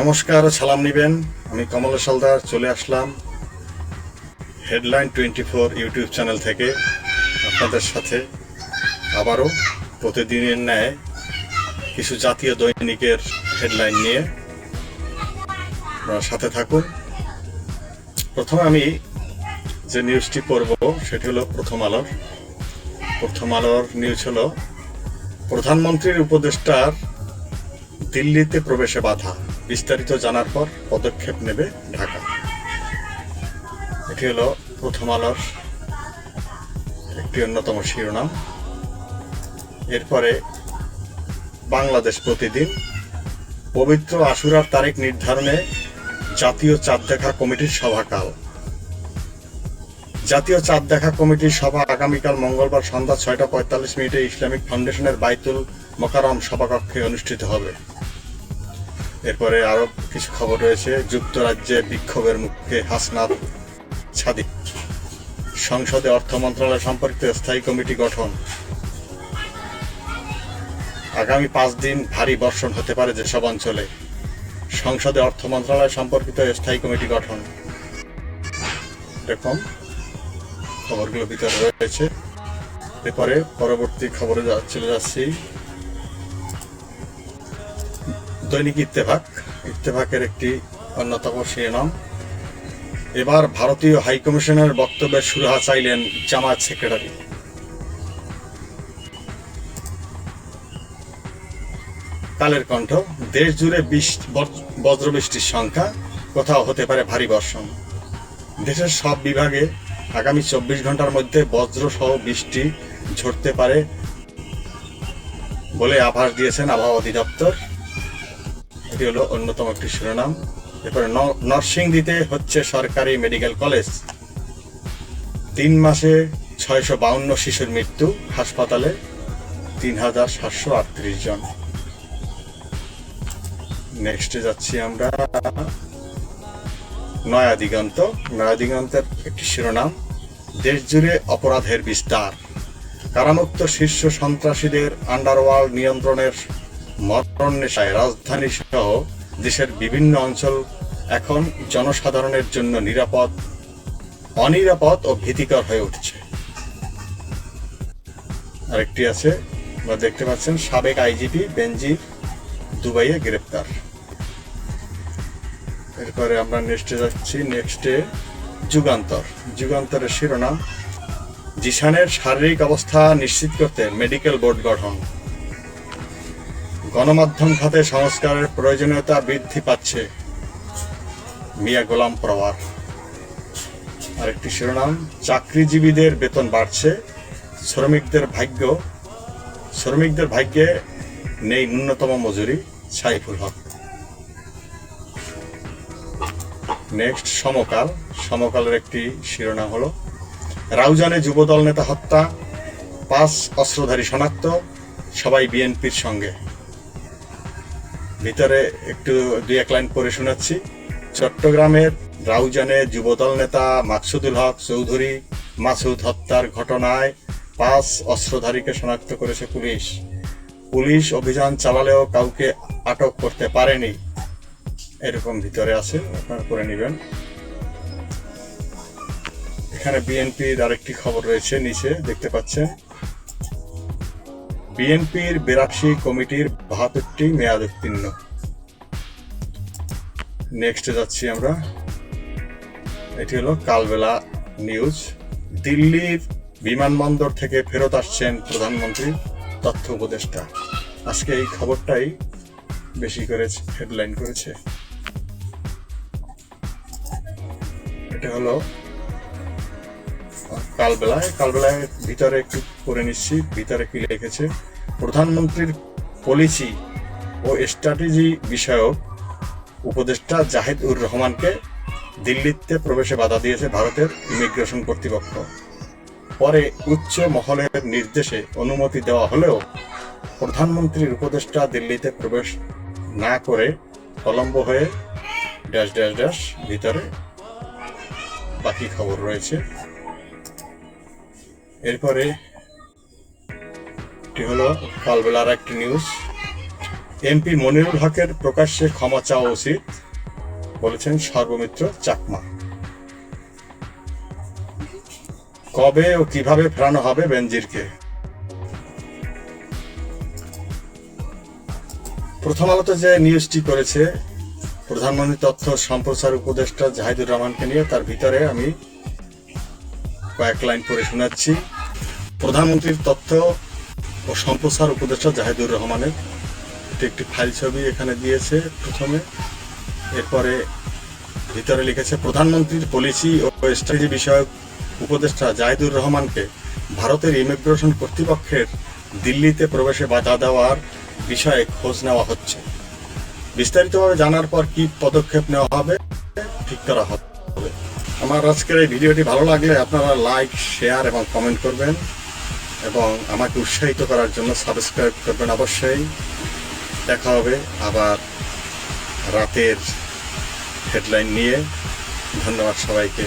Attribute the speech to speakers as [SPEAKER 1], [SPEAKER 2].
[SPEAKER 1] নমস্কার ও সালাম নিবেন। আমি কমলেশ হালদার চলে আসলাম হেডলাইন 24 ইউটিউব চ্যানেল থেকে আপনাদের সাথে আবারও প্রতিদিনের ন্যায় কিছু জাতীয় দৈনিকের হেডলাইন নিয়ে সাথে থাকুন। প্রথমে আমি যে নিউজটি পড়ব সেটি হলো প্রথম আলোর নিউজ হলো প্রধানমন্ত্রীর উপদেষ্টার দিল্লিতে প্রবেশে বাধা, বিস্তারিত জানার পর পদক্ষেপ নেবে ঢাকা। এটি হলো প্রথম আলোর একটি অন্যতম শিরোনাম। এরপরে বাংলাদেশ প্রতিদিন, পবিত্র আশুরার তারিখ নির্ধারণে জাতীয় চাঁদ দেখা কমিটির সভাকাল। জাতীয় চাঁদ দেখা কমিটির সভা আগামীকাল মঙ্গলবার সন্ধ্যা 6:45 ইসলামিক ফাউন্ডেশনের বাইতুল মোকাররম সভাকক্ষে অনুষ্ঠিত হবে। এরপরে আরো কিছু খবর রয়েছে। যুক্তরাজ্যে বিক্ষোভের মুখে হাসনাত সাদিক। সংসদে অর্থ মন্ত্রণালয় সম্পর্কিত স্থায়ী কমিটি গঠন। আগামী 5 দিন ভারী বর্ষণ হতে পারে যেসব অঞ্চলে। সংসদে অর্থ মন্ত্রণালয় সম্পর্কিত স্থায়ী কমিটি গঠন। এরকম খবরগুলো ভিতরে রয়েছে। এরপরে পরবর্তী খবরে চলে যাচ্ছি। দৈনিক ইত্তেফাকের একটি অন্যতম শিরোনাম, এবার ভারতীয় হাইকমিশনের বক্তব্যের সুরাহা চাইলেন জামায়াত সেক্রেটারি। কালের কণ্ঠ, দেশ জুড়ে বজ্রবৃষ্টির সংখ্যা, কোথাও হতে পারে ভারী বর্ষণ। দেশের সব বিভাগে আগামী 24 ঘন্টার মধ্যে বজ্র সহ বৃষ্টি ঝরতে পারে বলে আভাস দিয়েছেন আবহাওয়া অধিদপ্তর। এটি হলো অন্যতম একটি শিরোনাম। এরপরে নরসিংদীতে হচ্ছে সরকারি মেডিকেল কলেজ। 3 মাসে 652 শিশুর মৃত্যু, হাসপাতালে 3738 জন। নেক্সটে যাচ্ছি আমরা নয়াদিগন্তের একটি শিরোনাম, দেশ জুড়ে অপরাধের বিস্তার, কারামুক্ত শীর্ষ সন্ত্রাসীদের আন্ডারওয়ার্ল্ড নিয়ন্ত্রণের মরণ নেশায় রাজধানী সহ দেশের বিভিন্ন অঞ্চল এখন জনসাধারণের জন্য অনিরাপদ ও ভীতিকর হয়ে উঠছে। আরেকটি আছে, দেখতে পাচ্ছেন, সাবেক আইজিপি বেনজির দুবাইয়ে গ্রেপ্তার। এরপরে আমরা নেক্সটে যুগান্তরের শিরোনাম, জিশানের শারীরিক অবস্থা নিশ্চিত করতে মেডিকেল বোর্ড গঠন। গণমাধ্যম খাতে সংস্কারের প্রয়োজনীয়তা বৃদ্ধি পাচ্ছে, মিয়া গোলাম পরওয়ার। আরেকটি শিরোনাম, চাকরিজীবীদের বেতন বাড়ছে, শ্রমিকদের ভাগ্যে নেই ন্যূনতম মজুরি, সাইফুল হক। নেক্সট সমকালের একটি শিরোনাম হলো, রাউজানে যুবদল নেতা হত্যা, 5 অস্ত্রধারী শনাক্ত, সবাই বিএনপির সঙ্গে। ভিতরে একটু 2-1 লাইন পড়ে শোনাচ্ছি। চট্টগ্রামের রাউজানে যুবদল নেতা মাকসুদুল হক চৌধুরী মাসুদ হত্যার ঘটনায় 5 অস্ত্রধারীকে শনাক্ত করেছে পুলিশ অভিযান চালালেও কাউকে আটক করতে পারেনি। এরকম ভিতরে আছে, আপনারা করে নেবেন। এখানে বিএনপির আরেকটি খবর রয়েছে, নিচে দেখতে পাচ্ছেন, বিএনপির 82 কমিটির 72টি মেয়াদ উত্তীর্ণ। নেক্সটে যাচ্ছি আমরা। এটি হলো কালবেলা নিউজ, দিল্লির বিমানবন্দর থেকে ফেরত আসছেন প্রধানমন্ত্রী, তথ্য উপদেষ্টা। আজকে এই খবরটাই বেশি করে হেডলাইন করেছে। এটা হলো কালবেলায় ভিতরে একটু করে নিচ্ছি, ভিতরে কি লিখেছে। প্রধানমন্ত্রীর পলিসি ও স্ট্র্যাটেজি বিষয়ক উপদেষ্টা জাহিদ-উর রহমানকে দিল্লিতে প্রবেশে বাধা দিয়েছে ভারতের ইমিগ্রেশন কর্তৃপক্ষ। পরে উচ্চ মহলের নির্দেশে অনুমতি দেওয়া হলেও প্রধানমন্ত্রীর উপদেষ্টা দিল্লিতে প্রবেশ না করে কলম্বো হয়ে ভিতরে বাকি খবর রয়েছে। এরপরে এটি হলো কালবেলার একটি নিউজ, এমপি মনিরুল হকের প্রকাশ্যে ক্ষমা চাওয়া উচিত, বলেছেন সর্বমিত্র চাকমা। কবে ও কিভাবে ফেরানো হবে বেনজিরকে? প্রথম আলোতে যে নিউজটি করেছে প্রধানমন্ত্রী তথ্য সম্প্রচার উপদেষ্টা জাহিদুর রহমানকে নিয়ে, তার ভিতরে আমি কয়েক লাইন পড়ে শোনাচ্ছি। প্রধানমন্ত্রীর তথ্য ও সম্প্রচার উপদেষ্টা জাহিদুর রহমানের একটি ফাইল ছবি এখানে দিয়েছে প্রথমে। এরপরে ভিতরে লিখেছে, প্রধানমন্ত্রীর পলিসি ও স্ট্র্যাটেজি বিষয়ক উপদেষ্টা জাহিদুর রহমানকে ভারতের ইমিগ্রেশন কর্তৃপক্ষের দিল্লিতে প্রবেশে বাধা দেওয়ার বিষয়ে খোঁজ নেওয়া হচ্ছে। বিস্তারিতভাবে জানার পর কি পদক্ষেপ নেওয়া হবে ঠিক করা হবে। আমার আজকের এই ভিডিওটি ভালো লাগলে আপনারা লাইক, শেয়ার এবং কমেন্ট করবেন এবং আমাকে উৎসাহিত করার জন্য সাবস্ক্রাইব করবেন অবশ্যই। দেখা হবে আবার রাতের হেডলাইন নিয়ে। ধন্যবাদ সবাইকে।